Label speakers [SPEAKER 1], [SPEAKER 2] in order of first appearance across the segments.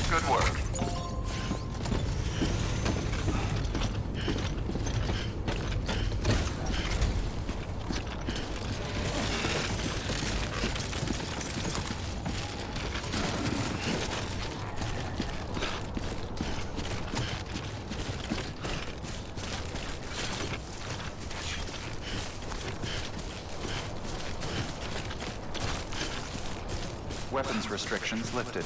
[SPEAKER 1] Good work. Weapons restrictions lifted.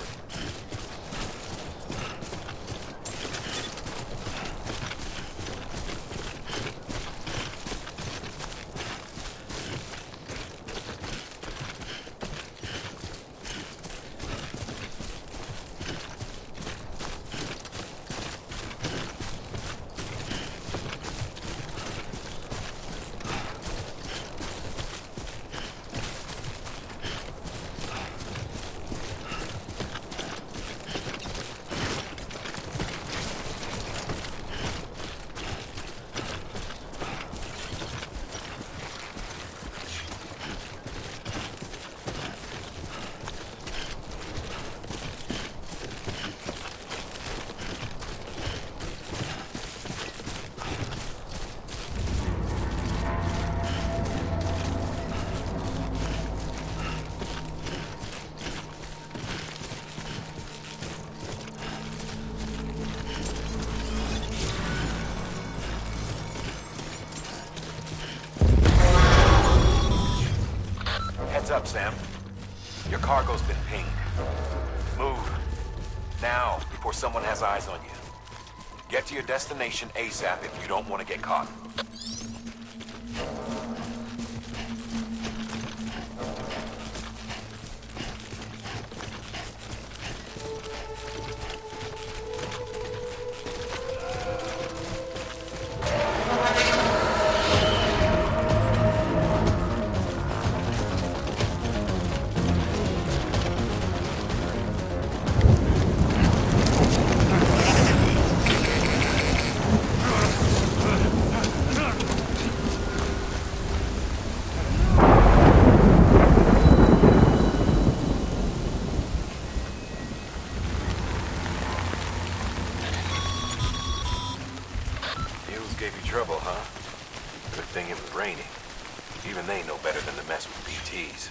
[SPEAKER 1] Heads up, Sam. Your cargo's been pinged. Move. Now, before someone has eyes on you. Get to your destination ASAP if you don't want to get caught.
[SPEAKER 2] Gave you trouble, huh? Good thing it was raining. Even they know better than to mess with PTs.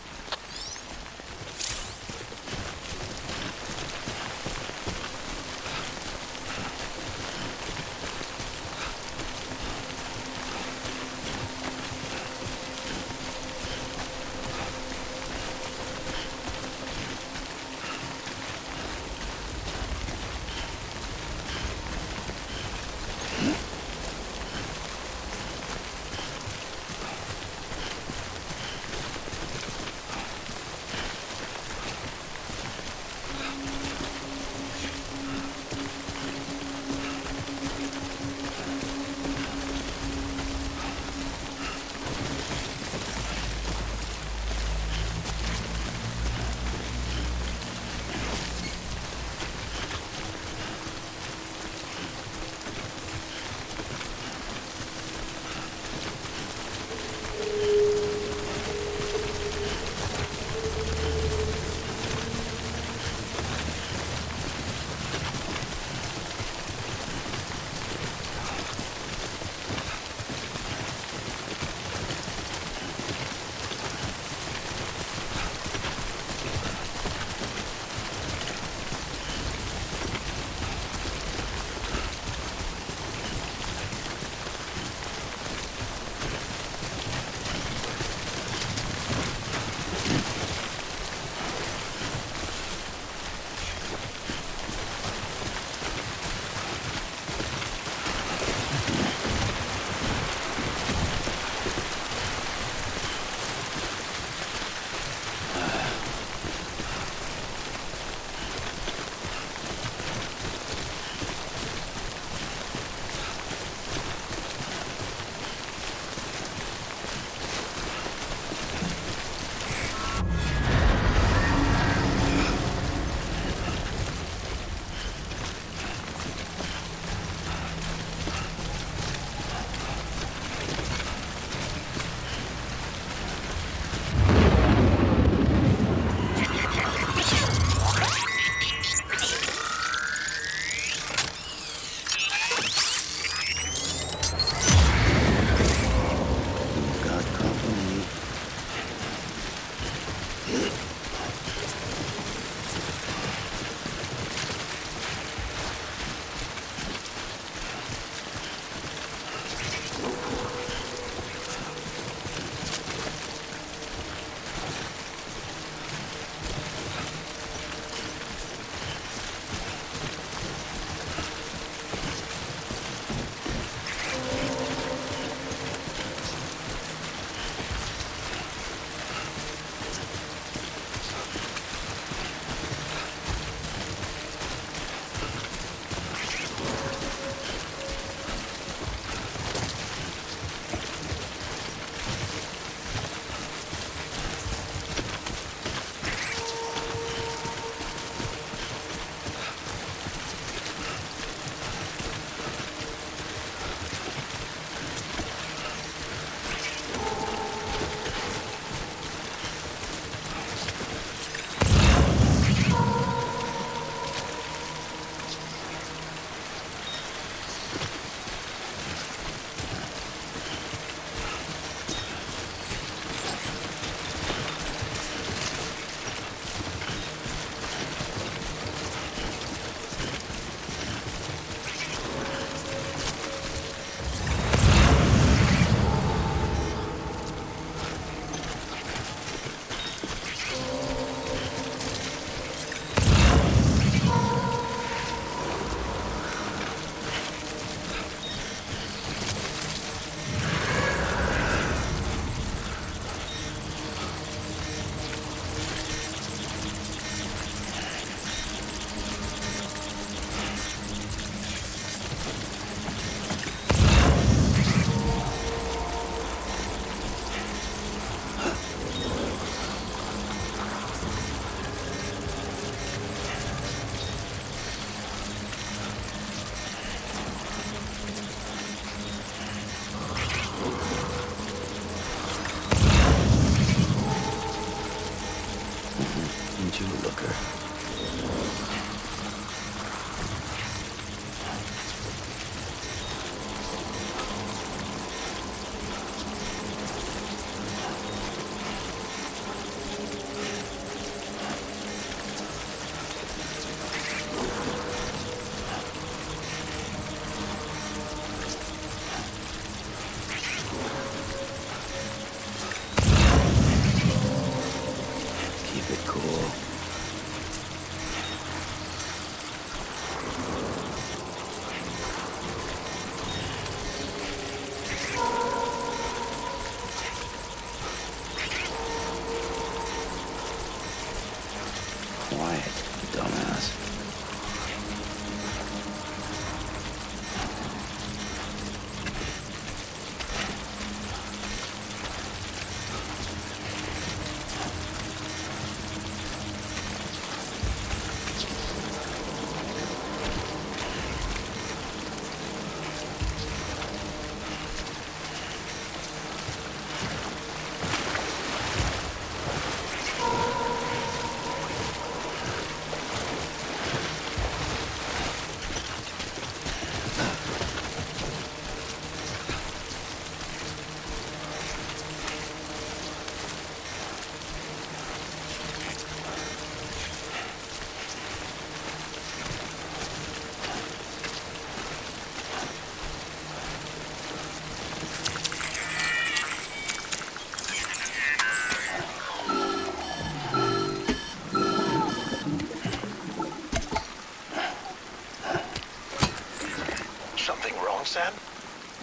[SPEAKER 3] Sam?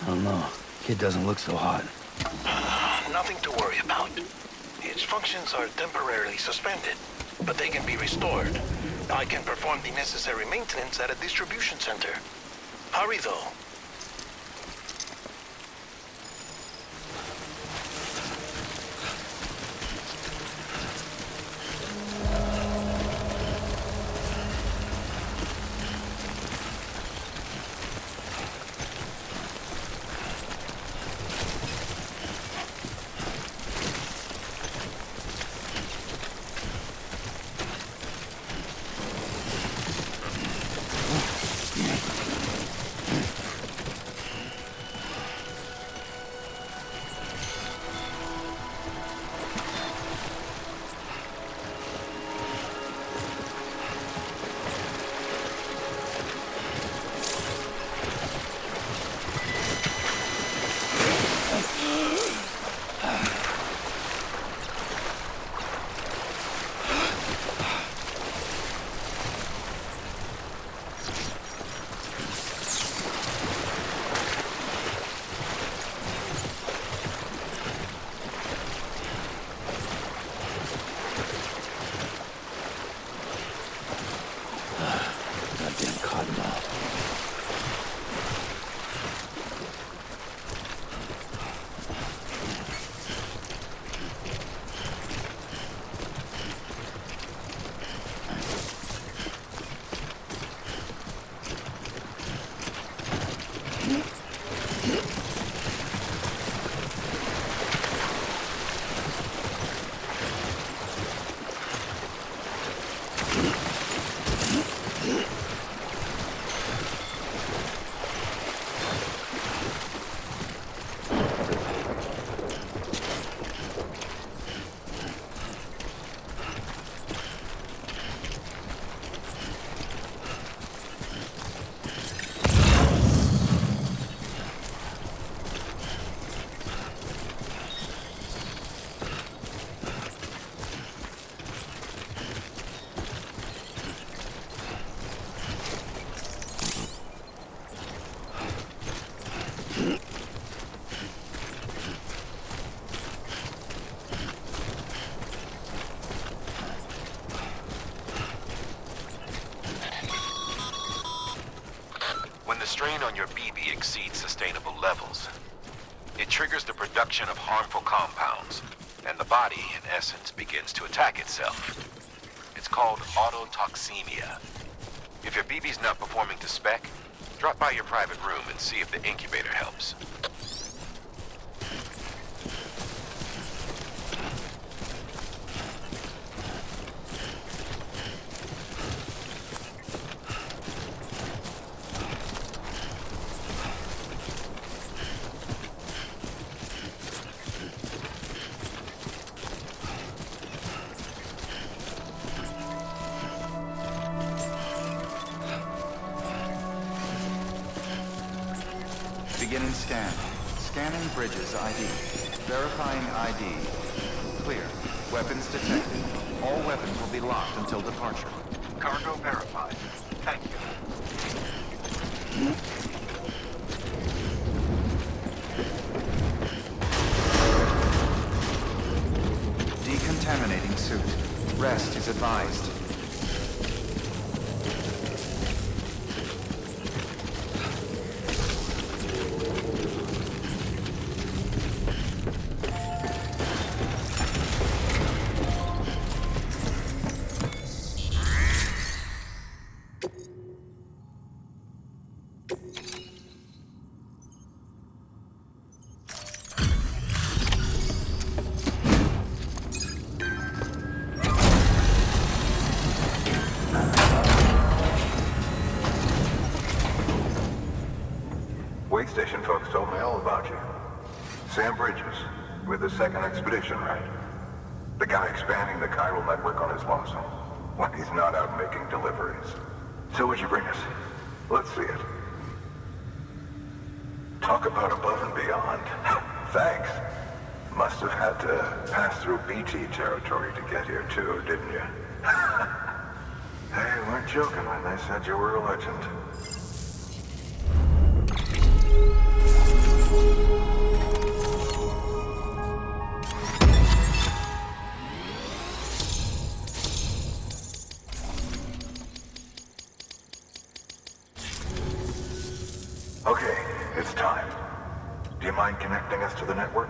[SPEAKER 4] I don't know. Kid doesn't look so hot.
[SPEAKER 3] Nothing to worry about. Its functions are temporarily suspended, but they can be restored. I can perform the necessary maintenance at a distribution center. Hurry, though.
[SPEAKER 1] Strain on your BB exceeds sustainable levels. It triggers the production of harmful compounds, and the body, in essence, begins to attack itself. It's called autotoxemia. If your BB's not performing to spec, drop by your private room and see if the incubator helps.
[SPEAKER 5] Beginning scan. Scanning bridges ID. Verifying ID. Clear. Weapons detected. All weapons will be locked until departure.
[SPEAKER 3] Cargo verified. Thank you.
[SPEAKER 5] Decontaminating suit. Rest is advised.
[SPEAKER 6] Waystation folks told me all about you. Sam Bridges, with the second expedition, right? The guy expanding the chiral network on his lonesome. When he's not out making deliveries. So what'd you bring us? Let's see it. Talk about above and beyond. Thanks. Must have had to pass through BT territory to get here too, didn't you? They weren't joking when they said you were a legend. Okay, it's time. Do you mind connecting us to the network?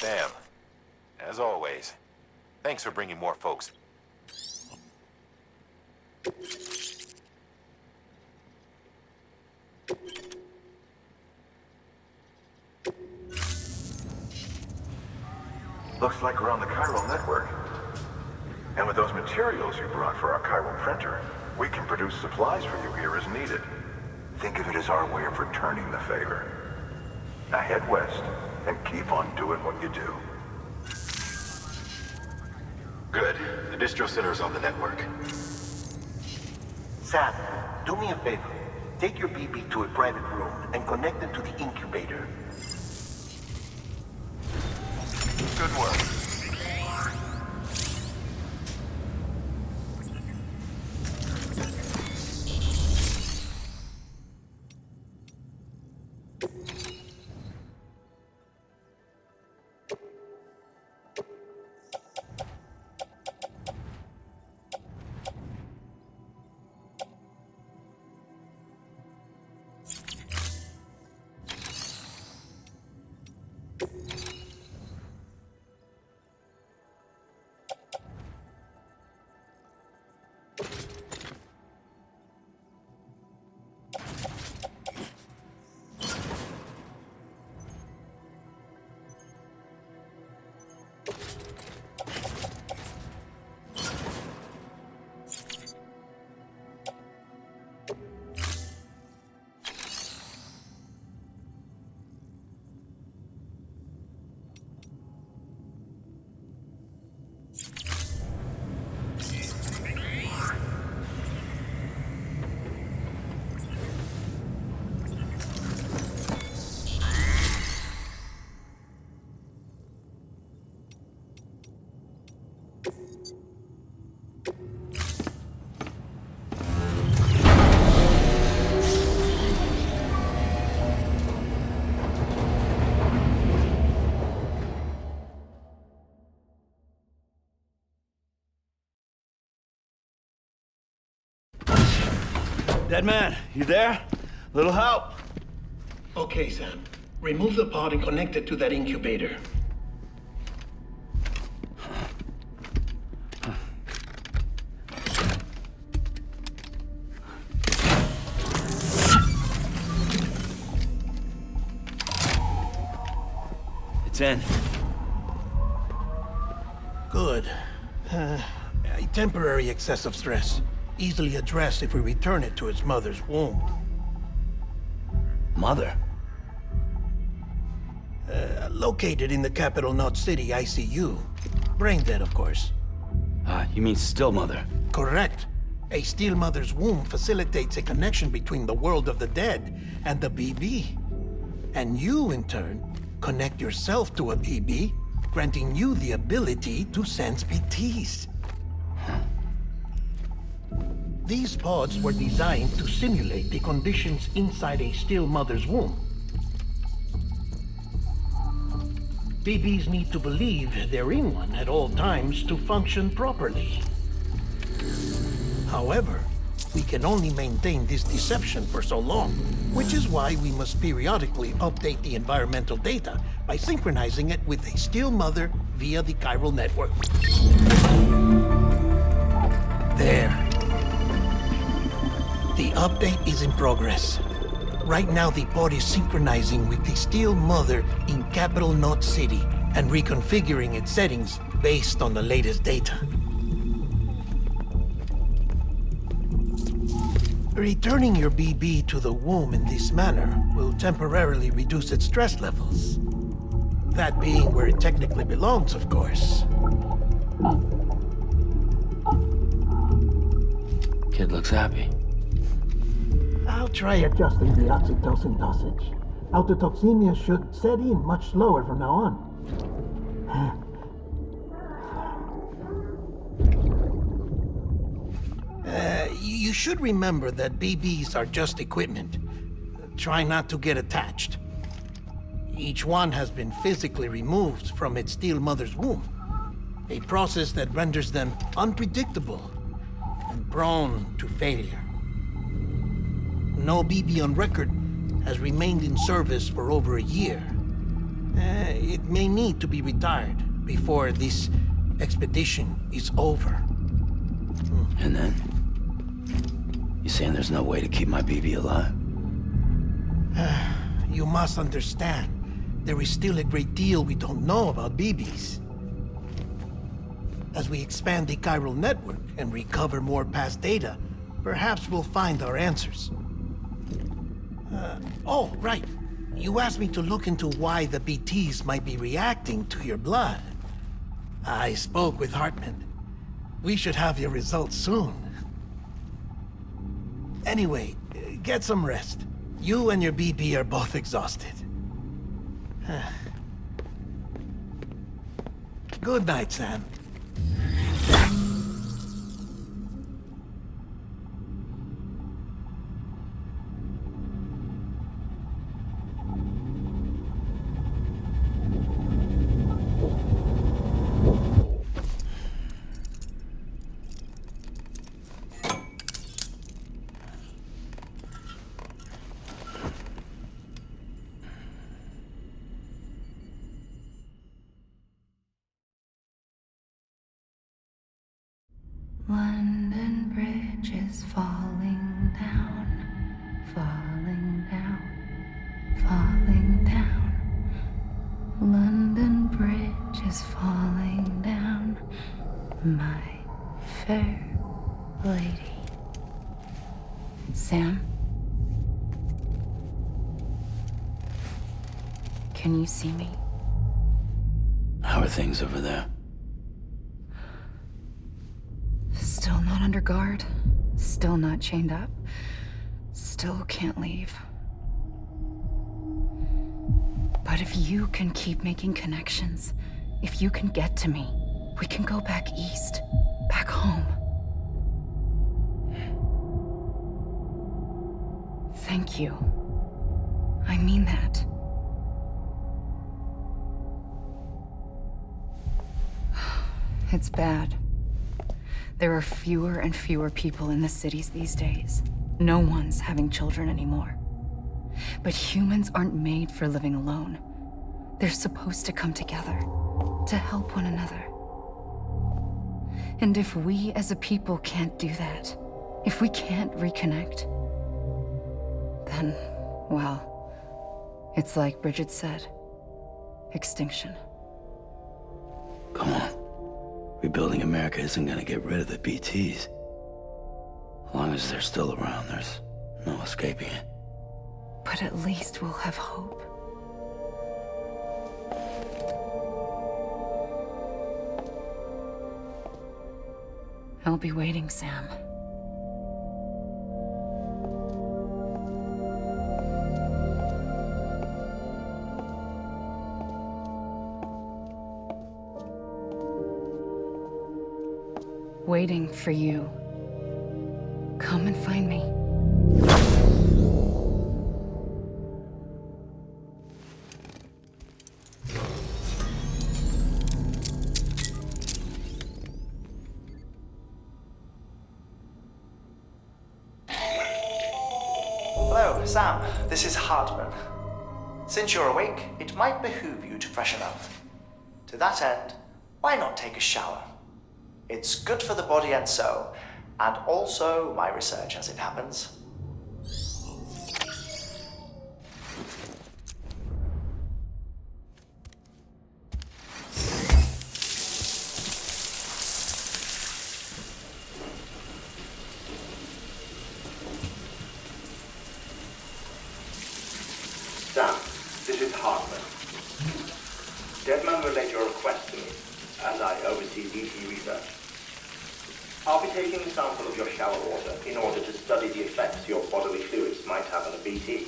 [SPEAKER 1] Sam, as always, thanks for bringing more folks.
[SPEAKER 6] Looks like we're on the chiral network. And with those materials you brought for our chiral printer, we can produce supplies for you here as needed. Think of it as our way of returning the favor. Now head west and keep on doing what you do.
[SPEAKER 2] Good. The distro center's on the network.
[SPEAKER 3] Sam, do me a favor. Take your BB to a private room and connect it to the incubator.
[SPEAKER 6] Good work.
[SPEAKER 4] Dead man, you there? Little help?
[SPEAKER 3] Okay, Sam. Remove the pod and connect it to that incubator.
[SPEAKER 4] It's in.
[SPEAKER 3] Good. A temporary excessive stress. Easily addressed if we return it to its mother's womb.
[SPEAKER 4] Mother?
[SPEAKER 3] Located in the capital Knot City ICU. Brain dead, of course.
[SPEAKER 4] You mean still mother?
[SPEAKER 3] Correct. A still mother's womb facilitates a connection between the world of the dead and the BB. And you, in turn, connect yourself to a BB, granting you the ability to sense BTs. These pods were designed to simulate the conditions inside a still mother's womb. BBs need to believe they're in one at all times to function properly. However, we can only maintain this deception for so long, which is why we must periodically update the environmental data by synchronizing it with a still mother via the chiral network. There. The update is in progress. Right now, the pod is synchronizing with the Steel Mother in Capital Knot City and reconfiguring its settings based on the latest data. Returning your BB to the womb in this manner will temporarily reduce its stress levels. That being where it technically belongs, of course.
[SPEAKER 7] Kid looks happy.
[SPEAKER 3] I'll try adjusting the oxytocin dosage. Autotoxemia should set in much slower from now on. You should remember that BBs are just equipment. Try not to get attached. Each one has been physically removed from its Steel Mother's womb. A process that renders them unpredictable and prone to failure. No BB on record has remained in service for over a year. It may need to be retired before this expedition is over.
[SPEAKER 7] And then? You saying there's no way to keep my BB alive?
[SPEAKER 3] You must understand, there is still a great deal we don't know about BBs. As we expand the chiral network and recover more past data, perhaps we'll find our answers. Oh, right. You asked me to look into why the BTs might be reacting to your blood. I spoke with Hartman. We should have your results soon. Anyway, get some rest. You and your BB are both exhausted. Good night, Sam.
[SPEAKER 8] London Bridge is falling down, falling down, falling down. London Bridge is falling down, my fair lady. Sam? Can you see me?
[SPEAKER 7] How are things over there?
[SPEAKER 8] Still not under guard, still not chained up, still can't leave. But if you can keep making connections, if you can get to me, we can go back east, back home. Thank you. I mean that. It's bad. There are fewer and fewer people in the cities these days. No one's having children anymore. But humans aren't made for living alone. They're supposed to come together, to help one another. And if we as a people can't do that, if we can't reconnect, then, well, it's like Bridget said, extinction.
[SPEAKER 7] Come on. Rebuilding America isn't gonna get rid of the BTs. As long as they're still around, there's no escaping it.
[SPEAKER 8] But at least we'll have hope. I'll be waiting, Sam. Waiting for you. Come and find me.
[SPEAKER 9] Hello, Sam. This is Hartman. Since you're awake, it might behoove you to freshen up. To that end, why not take a shower? It's good for the body and soul, and also my research as it happens.
[SPEAKER 10] man relayed your request to me, as I oversee BT research. I'll be taking a sample of your shower water in order to study the effects your bodily fluids might have on a BT.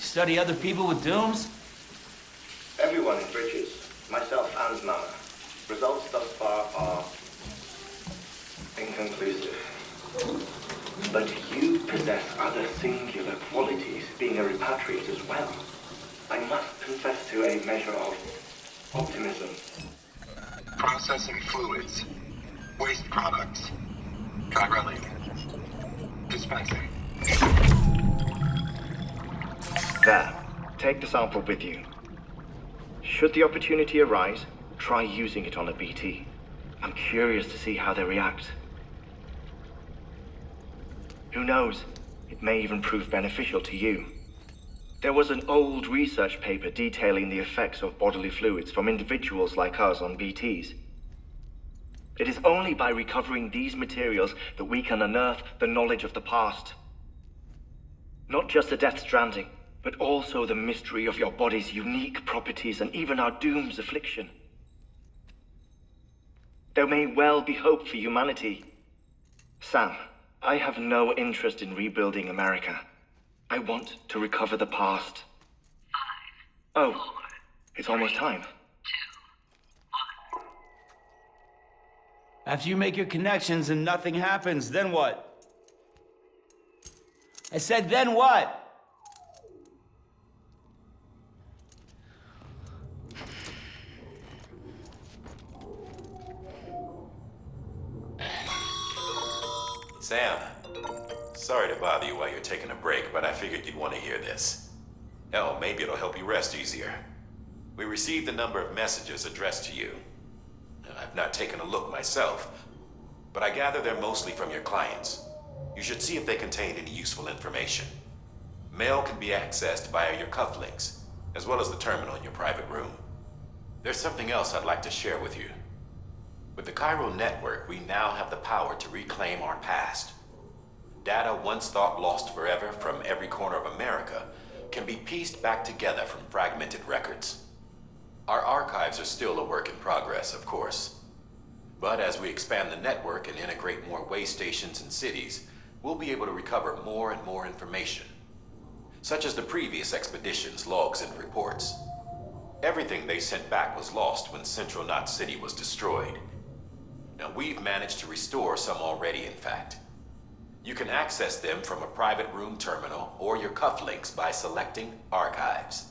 [SPEAKER 4] Study other people with dooms?
[SPEAKER 10] Everyone in Bridges, myself and Mama. Results thus far are inconclusive. But you possess other singular qualities, being a repatriate as well. I must confess to a measure of optimism.
[SPEAKER 6] Processing fluids. Waste products. Chirelli. Dispensing.
[SPEAKER 10] There. Take the sample with you. Should the opportunity arise, try using it on a BT. I'm curious to see how they react. Who knows? It may even prove beneficial to you. There was an old research paper detailing the effects of bodily fluids from individuals like us on BTs. It is only by recovering these materials that we can unearth the knowledge of the past. Not just the Death Stranding, but also the mystery of your body's unique properties and even our doom's affliction. There may well be hope for humanity. Sam, I have no interest in rebuilding America. I want to recover the past. 5, 4, it's almost time.
[SPEAKER 4] 2, 1. After you make your connections and nothing happens, then what? I said, then what?
[SPEAKER 2] Sam, sorry to bother you while you're taking a break, but I figured you'd want to hear this. Hell, maybe it'll help you rest easier. We received a number of messages addressed to you. I've not taken a look myself, but I gather they're mostly from your clients. You should see if they contain any useful information. Mail can be accessed via your cufflinks, as well as the terminal in your private room. There's something else I'd like to share with you. With the Chiral network, we now have the power to reclaim our past. Data once thought lost forever from every corner of America can be pieced back together from fragmented records. Our archives are still a work in progress, of course. But as we expand the network and integrate more waystations and cities, we'll be able to recover more and more information, such as the previous expedition's logs and reports. Everything they sent back was lost when Central Knot City was destroyed. Now, we've managed to restore some already, in fact. You can access them from a private room terminal or your cufflinks by selecting Archives.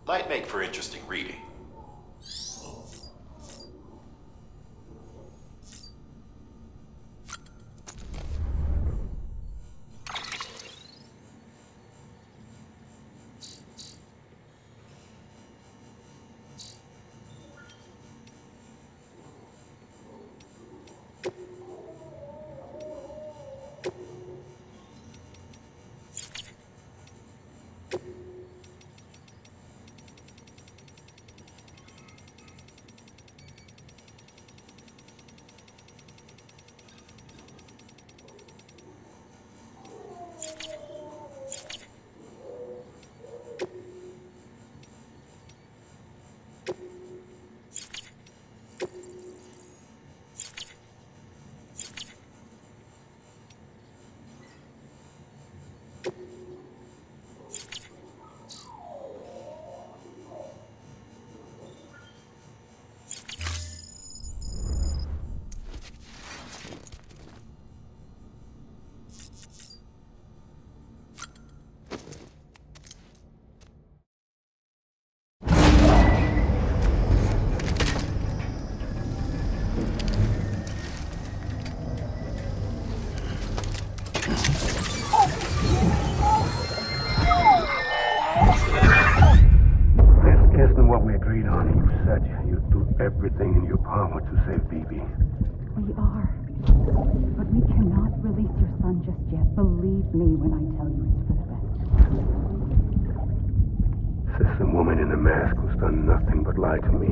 [SPEAKER 2] Might make for interesting reading.
[SPEAKER 6] Everything in your power to save BB.
[SPEAKER 11] We are. But we cannot release your son just yet. Believe me when I tell you it's for the best.
[SPEAKER 6] This woman in the mask who's done nothing but lie to me.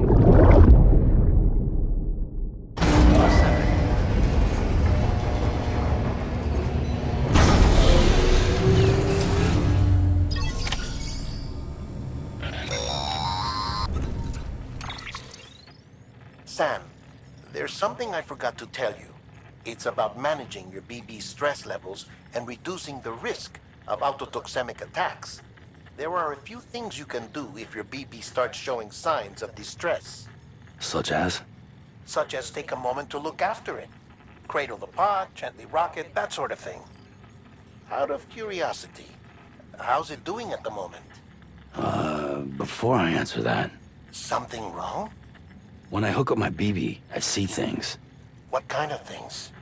[SPEAKER 12] Sam, there's something I forgot to tell you. It's about managing your BB stress levels and reducing the risk of autotoxemic attacks. There are a few things you can do if your BB starts showing signs of distress.
[SPEAKER 7] Such as?
[SPEAKER 12] Such as take a moment to look after it. Cradle the pod, gently rock it, that sort of thing. Out of curiosity, how's it doing at the moment?
[SPEAKER 7] Before I answer that,
[SPEAKER 12] Something wrong?
[SPEAKER 7] when I hook up my BB, I see things.
[SPEAKER 12] What kind of things?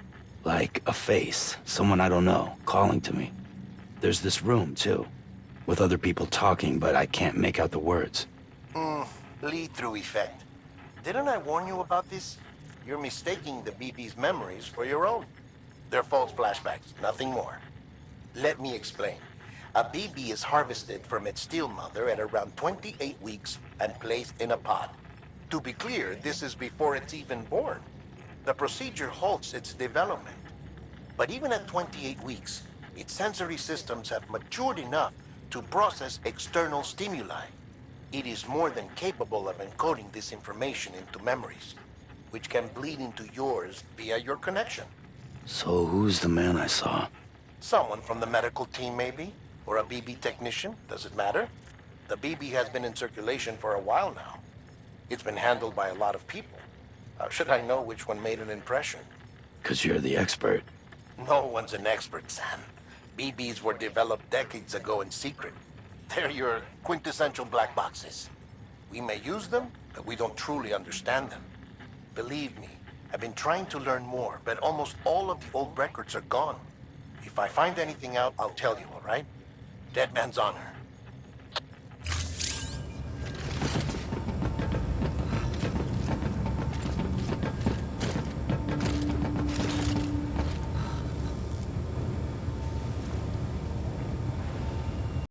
[SPEAKER 7] Like a face, someone I don't know, calling to me. There's this room, too, with other people talking, but I can't make out the words.
[SPEAKER 12] Lead-through effect. Didn't I warn you about this? You're mistaking the BB's memories for your own. They're false flashbacks, nothing more. Let me explain. A BB is harvested from its steel mother at around 28 weeks and placed in a pod. To be clear, this is before it's even born. The procedure halts its development. But even at 28 weeks, its sensory systems have matured enough to process external stimuli. It is more than capable of encoding this information into memories, which can bleed into yours via your connection.
[SPEAKER 7] So who's the man I saw?
[SPEAKER 12] Someone from the medical team, maybe? Or a BB technician? Does it matter? The BB has been in circulation for a while now. It's been handled by a lot of people. How should I know which one made an impression?
[SPEAKER 7] 'Cause you're the expert.
[SPEAKER 12] No one's an expert, Sam. BBs were developed decades ago in secret. They're your quintessential black boxes. We may use them, but we don't truly understand them. Believe me, I've been trying to learn more, but almost all of the old records are gone. If I find anything out, I'll tell you, all right? Dead man's honor.